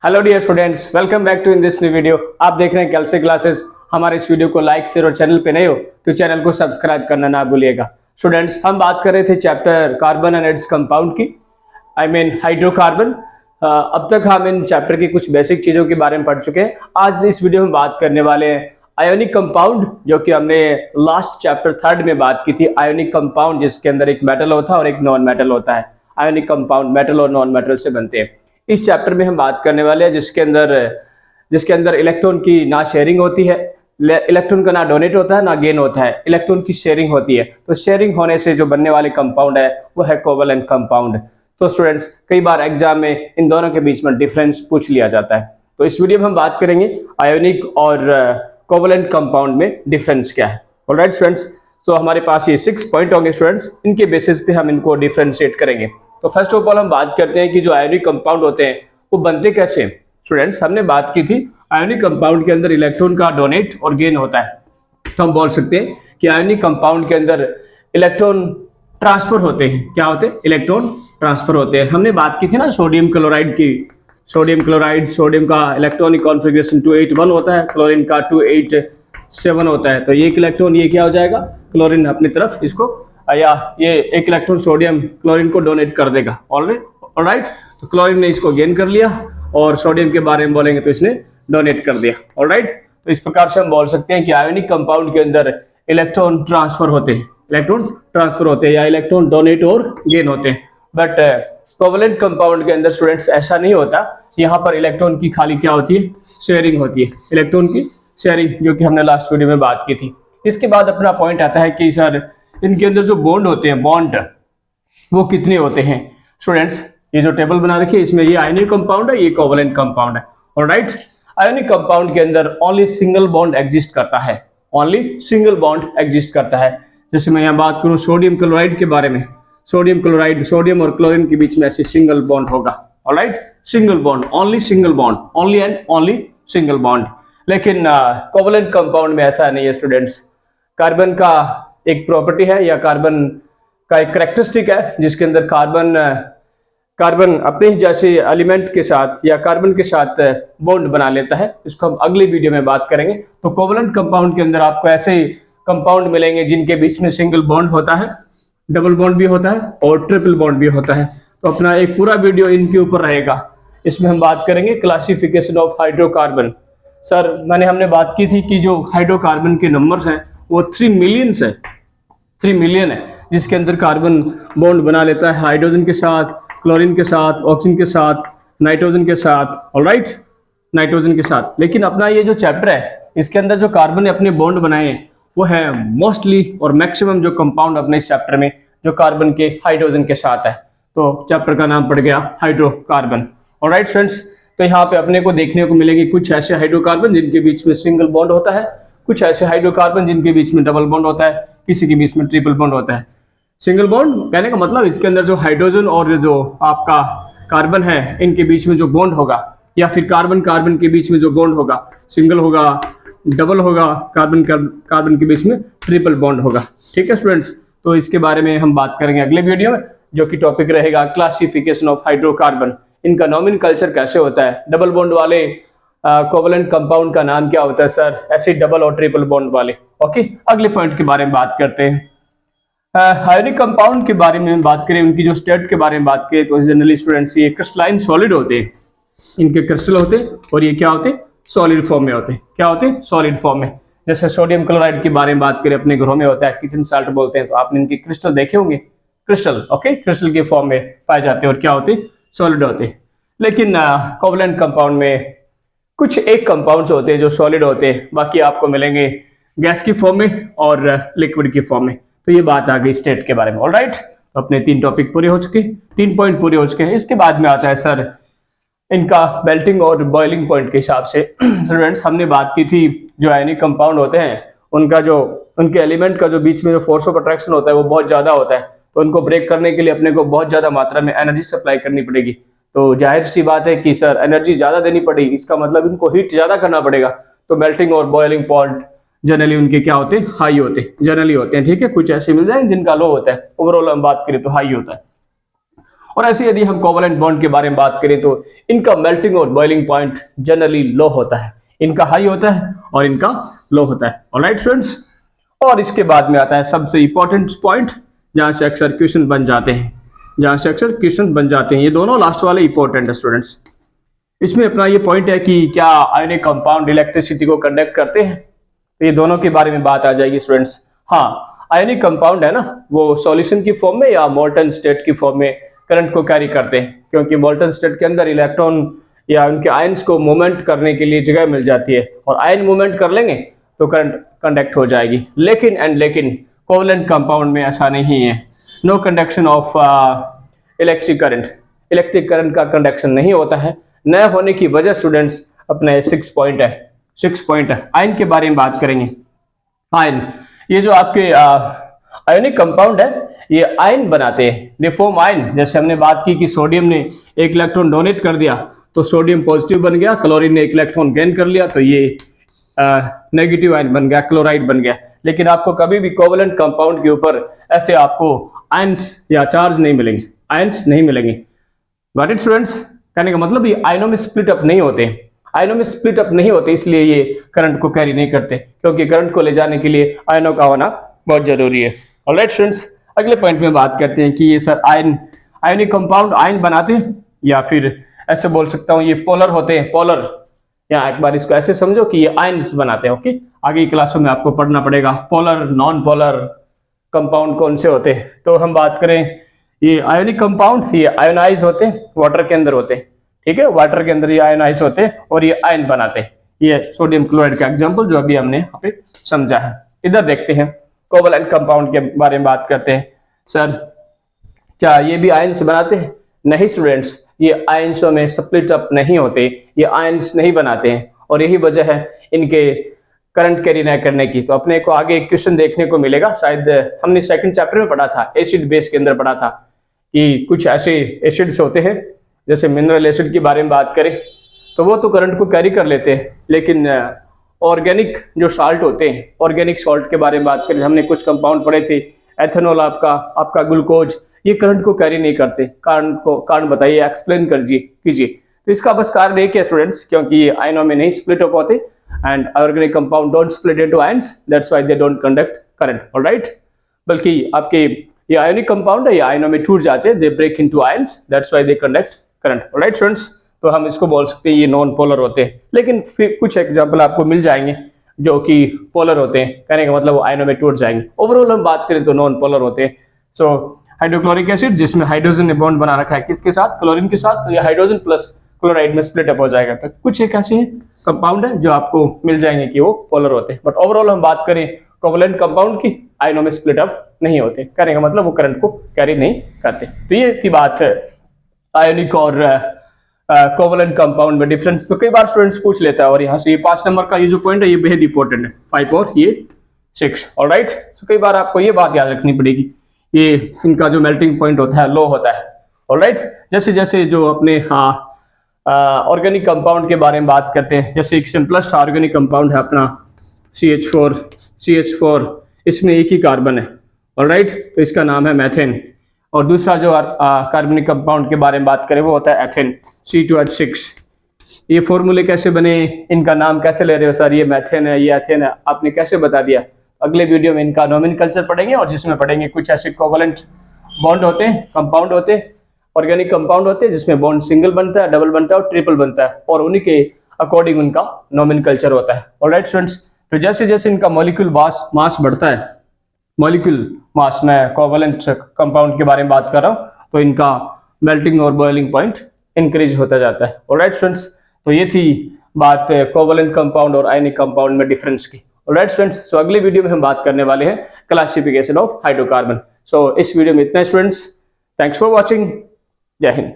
Hello dear students, welcome back to in this new video. आप देख रहे हैं कैल्सी क्लासेस। हमारे इस वीडियो को लाइक शेयर और चैनल पे नए हो तो चैनल को सब्सक्राइब करना ना भूलिएगा। स्टूडेंट्स, हम बात कर रहे थे chapter carbon and its compound की, आई मीन हाइड्रोकार्बन। अब तक हम इन चैप्टर की कुछ बेसिक चीजों के बारे में पढ़ चुके हैं। आज इस वीडियो में बात करने वाले हैं आयोनिक कंपाउंड, जो कि हमने लास्ट चैप्टर थर्ड में बात की थी। आयोनिक कंपाउंड जिसके अंदर एक मेटल होता है और एक नॉन मेटल होता है। आयोनिक कंपाउंड मेटल और नॉन मेटल से बनते हैं। इस चैप्टर में हम बात करने वाले हैं जिसके अंदर इलेक्ट्रॉन की ना शेयरिंग होती है, इलेक्ट्रॉन का ना डोनेट होता है ना गेन होता है, इलेक्ट्रॉन की शेयरिंग होती है। तो शेयरिंग होने से जो बनने वाले कंपाउंड है वो है कोवेलेंट कंपाउंड। तो स्टूडेंट्स, कई बार एग्जाम में इन दोनों के बीच में डिफरेंस पूछ लिया जाता है। तो इस वीडियो में हम बात करेंगे आयोनिक और कोवेलेंट कंपाउंड में डिफरेंस क्या है। ऑलराइट स्टूडेंट्स, तो हमारे पास ये 6 पॉइंट होंगे स्टूडेंट्स, इनके बेसिस पे हम इनको डिफरेंशिएट करेंगे। तो फर्स्ट ऑफ ऑल हम बात करते हैं कि जो आयोनिक कंपाउंड होते हैं वो बनते कैसे हैं। स्टूडेंट्स, हमने बात की थी आयोनिक कंपाउंड के अंदर इलेक्ट्रॉन का डोनेट और गेन होता है। तो हम बोल सकते हैं कि आयोनिक कंपाउंड के अंदर इलेक्ट्रॉन ट्रांसफर होते हैं। क्या होते हैं? इलेक्ट्रॉन ट्रांसफर होते हैं। हमने बात की थी ना सोडियम क्लोराइड की। सोडियम क्लोराइड, सोडियम का इलेक्ट्रॉनिक कॉन्फ़िगरेशन 281 होता है, क्लोरीन का 287 होता है। तो ये एक इलेक्ट्रॉन ये क्या हो जाएगा, क्लोरीन अपनी तरफ इसको, या ये एक इलेक्ट्रॉन सोडियम क्लोरीन को डोनेट कर देगा। ऑलराइट, तो क्लोरीन ने इसको गेन कर लिया और सोडियम के बारे में बोलेंगे तो इसने डोनेट कर दिया। ऑलराइट, तो इस प्रकार से हम बोल सकते हैं कि आयोनिक कंपाउंड के अंदर इलेक्ट्रॉन ट्रांसफर होते हैं, इलेक्ट्रॉन ट्रांसफर होते हैं या इलेक्ट्रॉन डोनेट और गेन होते हैं। बट कोवेलेंट कंपाउंड के अंदर स्टूडेंट्स ऐसा नहीं होता। यहाँ पर इलेक्ट्रॉन की खाली क्या होती है, शेयरिंग होती है, इलेक्ट्रॉन की शेयरिंग, जो कि हमने लास्ट वीडियो में बात की थी। इसके बाद अपना पॉइंट आता है कि सर इनके अंदर जो बॉन्ड होते हैं, बॉन्ड वो कितने होते हैं। स्टूडेंट्स, ये जो टेबल बना रखी है इसमें ये आयोनिक कंपाउंड है, ये कोवेलेंट कंपाउंड है। ऑलराइट, आयोनिक कंपाउंड के अंदर ओनली सिंगल बॉन्ड एग्जिस्ट करता है, ओनली सिंगल बॉन्ड एग्जिस्ट करता है। जैसे मैं यहाँ बात करूँ सोडियम क्लोराइड के बारे में, सोडियम क्लोराइड, सोडियम और क्लोरीन के बीच में ऐसे सिंगल बॉन्ड होगा। Alright, single bond, only single bond, only and only single bond. लेकिन कोवेलेंट कंपाउंड में ऐसा नहीं है स्टूडेंट्स। कार्बन का एक प्रॉपर्टी है या कार्बन का एक कैरेक्टरिस्टिक है जिसके अंदर कार्बन अपने जैसे एलिमेंट के साथ या कार्बन के साथ बॉन्ड बना लेता है। इसको हम अगली वीडियो में बात करेंगे। तो कोवेलेंट कंपाउंड के अंदर आपको ऐसे ही कंपाउंड मिलेंगे जिनके बीच में सिंगल बॉन्ड होता है, डबल बॉन्ड भी होता है और ट्रिपल बॉन्ड भी होता है। तो अपना एक पूरा वीडियो इनके ऊपर रहेगा। इसमें हम बात करेंगे क्लासिफिकेशन ऑफ हाइड्रोकार्बन। सर हमने बात की थी कि जो हाइड्रोकार्बन के नंबर्स हैं वो 3 मिलियन है, 3 मिलियन है, जिसके अंदर कार्बन बॉन्ड बना लेता है हाइड्रोजन के साथ, क्लोरीन के साथ, ऑक्सीजन के साथ, नाइट्रोजन के साथ। ऑलराइट, नाइट्रोजन के साथ। लेकिन अपना ये जो चैप्टर है इसके अंदर जो कार्बन ने अपने बॉन्ड बनाए हैं वो है मोस्टली और मैक्सिमम जो कंपाउंड अपने इस चैप्टर में जो कार्बन के हाइड्रोजन के साथ है। तो चैप्टर का नाम पड़ गया हाइड्रोकार्बन। ऑलराइट फ्रेंड्स, तो यहाँ पे अपने को देखने को मिलेगी कुछ ऐसे हाइड्रोकार्बन जिनके बीच में सिंगल बॉन्ड होता है, कुछ ऐसे हाइड्रोकार्बन जिनके बीच में डबल बॉन्ड होता है, किसी के बीच में ट्रिपल बॉन्ड होता है। सिंगल बॉन्ड कहने का मतलब इसके अंदर जो हाइड्रोजन और जो आपका कार्बन है इनके बीच में जो बॉन्ड होगा, या फिर कार्बन कार्बन के बीच में जो बॉन्ड होगा, सिंगल होगा, डबल होगा, कार्बन के बीच में ट्रिपल बॉन्ड होगा। ठीक है स्टूडेंट्स, तो इसके बारे में हम बात करेंगे अगले वीडियो में, जो कि टॉपिक रहेगा क्लासिफिकेशन ऑफ हाइड्रोकार्बन। इनका नोमेनकल्चर कैसे होता है, डबल बॉन्ड वाले कोवेलेंट कंपाउंड का नाम क्या होता है सर, ऐसे डबल और ट्रिपल बॉन्ड वाले। ओके, अगले पॉइंट के बारे में बात करते हैं। आयोनिक कंपाउंड के बारे में बात करें, उनकी जो स्टेट के बारे में बात करें, तो जनरली स्टूडेंट्स ये क्रिस्टलाइन सॉलिड होते हैं, इनके क्रिस्टल होते हैं और ये क्या होते हैं, सॉलिड फॉर्म में होते हैं। क्या होते हैं? सॉलिड फॉर्म में। जैसे सोडियम क्लोराइड के बारे में बात करें, अपने घरों में होता है, किचन साल्ट बोलते हैं, तो आपने इनके क्रिस्टल देखे होंगे, क्रिस्टल। ओके, क्रिस्टल के फॉर्म में पाए जाते हैं और क्या होते हैं, सॉलिड होते हैं। लेकिन कोवेलेंट कंपाउंड में कुछ एक कंपाउंड्स होते हैं जो सॉलिड होते हैं, बाकी आपको मिलेंगे गैस की फॉर्म में और लिक्विड की फॉर्म में। तो ये बात आ गई स्टेट के बारे में। ऑलराइट, तो अपने 3 टॉपिक पूरे हो चुके, 3 पॉइंट पूरे हो चुके हैं। इसके बाद में आता है सर इनका मेल्टिंग और बॉइलिंग पॉइंट के हिसाब से। स्टूडेंट्स, हमने बात की थी जो आयनिक कंपाउंड होते हैं उनके एलिमेंट का जो बीच में जो फोर्स ऑफ अट्रैक्शन होता है वो बहुत ज्यादा होता है। तो उनको ब्रेक करने के लिए अपने को बहुत ज्यादा मात्रा में एनर्जी सप्लाई करनी पड़ेगी। तो जाहिर सी बात है कि सर एनर्जी ज्यादा देनी पड़ेगी, इसका मतलब इनको हीट ज्यादा करना पड़ेगा। तो मेल्टिंग और बॉइलिंग पॉइंट जनरली उनके क्या होते हैं, हाई होते हैं, जनरली होते हैं। ठीक है, कुछ ऐसे मिल जाएंगे जिनका लो होता है, ओवरऑल हम बात करें तो हाई होता है। और ऐसे यदि हम कोवलेंट बॉन्ड के बारे में बात करें तो इनका मेल्टिंग और बॉइलिंग पॉइंट जनरली लो होता है, इनका हाई होता है और इनका लो होता है। ऑलराइट स्टूडेंट्स, और इसके बाद में आता है सबसे इंपॉर्टेंट पॉइंट जहां से अक्सर क्वेश्चन बन जाते हैं, ये दोनों लास्ट वाले इंपॉर्टेंट है स्टूडेंट्स। इसमें अपना ये पॉइंट है कि क्या आयनिक कंपाउंड इलेक्ट्रिसिटी को कंडक्ट करते हैं, तो ये दोनों के बारे में बात आ जाएगी स्टूडेंट्स। हाँ, आयनिक कंपाउंड है ना, वो सॉल्यूशन की फॉर्म में या मोल्टन स्टेट की फॉर्म में करंट को कैरी करते हैं, क्योंकि मोल्टन स्टेट के अंदर इलेक्ट्रॉन या उनके आयंस को मूवमेंट करने के लिए जगह मिल जाती है, और आयन मूवमेंट कर लेंगे तो करंट कंडक्ट हो जाएगी। लेकिन कोवलेंट कंपाउंड में ऐसा नहीं है। No conduction of electric current का कंडक्शन नहीं होता है। न होने की वजह स्टूडेंट्स अपने 6 पॉइंट है। आयन के बारे में बात करेंगे। आयन, ये जो आपके आयोनिक कंपाउंड है, ये आयन बनाते हैं, दे फॉर्म आयन। जैसे हमने बात की कि सोडियम ने एक इलेक्ट्रॉन डोनेट कर दिया तो सोडियम पॉजिटिव बन गया, क्लोरीन ने एक इलेक्ट्रॉन गेन कर लिया तो ये नेगेटिव आयन बन गया, क्लोराइड बन गया। लेकिन आपको कभी भी कोवलेंट कंपाउंड के ऊपर ऐसे आपको आयंस या चार्ज नहीं मिलेंगे, आयंस नहीं मिलेंगे। Got it students? कहने का मतलब ये आयनों में स्प्लिट अप नहीं होते, इसलिए ये करंट को कैरी नहीं करते, क्योंकि करंट को ले जाने के लिए आयनों का होना बहुत जरूरी है। ऑलराइट स्टूडेंट्स, अगले पॉइंट में बात करते हैं कि ये सर आयनिक कंपाउंड आयन बनाते हैं, या फिर ऐसे बोल सकता हूँ ये पोलर होते हैं, पोलर, या एक बार इसको ऐसे समझो कि ये आयन्स बनाते हैं। ओके, आगे की क्लासों में आपको पढ़ना पड़ेगा पोलर नॉन पोलर कंपाउंड कौन से होते हैं। तो हम बात करें ये आयोनिक कंपाउंड, ये आयोनाइज होते हैं, वाटर के अंदर होते हैं, ठीक है, वाटर के अंदर ये आयोनाइज होते हैं और ये आयन बनाते हैं। ये सोडियम क्लोराइड का एग्जांपल जो अभी हमने यहाँ पे समझा है। इधर देखते हैं कोवलेंट कंपाउंड के बारे में बात करते हैं। सर क्या ये भी आयन्स बनाते हैं? नहीं स्टूडेंट्स, ये आयंसों में स्प्लिट अप नहीं होते, ये आयंस नहीं बनाते हैं, और यही वजह है इनके करंट कैरी न करने की। तो अपने को आगे एक क्वेश्चन देखने को मिलेगा, शायद हमने सेकंड चैप्टर में पढ़ा था, एसिड बेस के अंदर पढ़ा था कि कुछ ऐसे एसिड्स होते हैं, जैसे मिनरल एसिड के बारे में बात करें तो वो तो करंट को कैरी कर लेते हैं, लेकिन ऑर्गेनिक जो साल्ट होते हैं, ऑर्गेनिक सॉल्ट के बारे में बात करें, हमने कुछ कंपाउंड पढ़े थे, एथेनॉल आपका ग्लूकोज, ये करंट को कैरी नहीं करते। कारण बताइए, एक्सप्लेन कीजिए। तो इसका बस कारण एक है स्टूडेंट्स, क्योंकि ये आयनों में नहीं स्प्लिट अप होते, and organic compound don't split into ions, that's why they don't conduct current. Alright, बल्कि आपके ये आयोनिक कंपाउंड है, ये आयनों में टूट जाते हैं, they break into ions, that's why they conduct current. Alright students, तो हम इसको बोल सकते हैं ये नॉन पोलर होते हैं, लेकिन फिर कुछ एग्जाम्पल आपको मिल जाएंगे जो कि पोलर होते हैं, कहने का मतलब वो आयनों में टूट जाएंगे। ओवरऑल हम बात करें तो नॉन पोलर होते हैं। सो हाइड्रोक्लोरिक एसिड, जिसमें हाइड्रोजन ने बॉन्ड बना रखा है किसके साथ? क्लोरीन के साथ, तो ये हाइड्रोजन प्लस क्लोराइड में स्प्लिट अप हो जाएगा। तो कुछ एक ऐसे कंपाउंड है जो आपको मिल जाएंगे कि वो पोलर होते हैं, बट ओवरऑल हम बात करें कोवलेंट कंपाउंड की, आयनों में स्प्लिट अप नहीं होते, कहने का मतलब वो करंट को कैरी नहीं करते। तो ये थी बात आयोनिक और कोवलेंट कंपाउंड में डिफरेंस। तो कई बार स्टूडेंट्स पूछ लेता है, और यहाँ से ये 5 नंबर का ये जो पॉइंट है ये बेहद इंपॉर्टेंट है, 5 और ये 6। ऑलराइट, तो कई बार आपको ये बात याद रखनी पड़ेगी, ये इनका जो मेल्टिंग पॉइंट होता है लो होता है। ऑलराइट, जैसे जैसे जो अपने ऑर्गेनिक कंपाउंड के बारे में बात करते हैं, जैसे एक सिंपलेस्ट ऑर्गेनिक कंपाउंड है अपना CH4, इसमें एक ही कार्बन है। ऑलराइट, तो इसका नाम है मैथेन। और दूसरा जो कार्बनिक कंपाउंड के बारे में बात करें वो होता है एथेन, C2H6। ये फॉर्मूले कैसे बने, इनका नाम कैसे ले रहे हो सर, ये मैथेन है, ये एथेन है, आपने कैसे बता दिया? अगले वीडियो में इनका नोमेनक्लेचर पढ़ेंगे, और जिसमें पढ़ेंगे कुछ ऐसे कोवलेंट बॉन्ड होते हैं, कंपाउंड होते हैं, ऑर्गेनिक कंपाउंड होते हैं, जिसमें बॉन्ड सिंगल बनता है, डबल बनता है और ट्रिपल बनता है, और उन्हीं के अकॉर्डिंग उनका नोमेनक्लेचर होता है। ऑलराइट स्टूडेंट्स, तो जैसे जैसे इनका मॉलिक्यूल मास बढ़ता है, मॉलिक्यूल मास, मैं कोवलेंट कंपाउंड के बारे में बात कर रहा हूँ, तो इनका मेल्टिंग और बॉइलिंग पॉइंट इंक्रीज होता जाता है। ऑलराइट स्टूडेंट्स, तो ये थी बात कोवलेंट कंपाउंड और आयनिक कंपाउंड में डिफरेंस की। ऑलराइट स्टूडेंट्स, सो अगली वीडियो में हम बात करने वाले हैं क्लासिफिकेशन ऑफ हाइड्रोकार्बन। सो इस वीडियो में इतना स्टूडेंट्स, थैंक्स फॉर वॉचिंग, जय हिंद।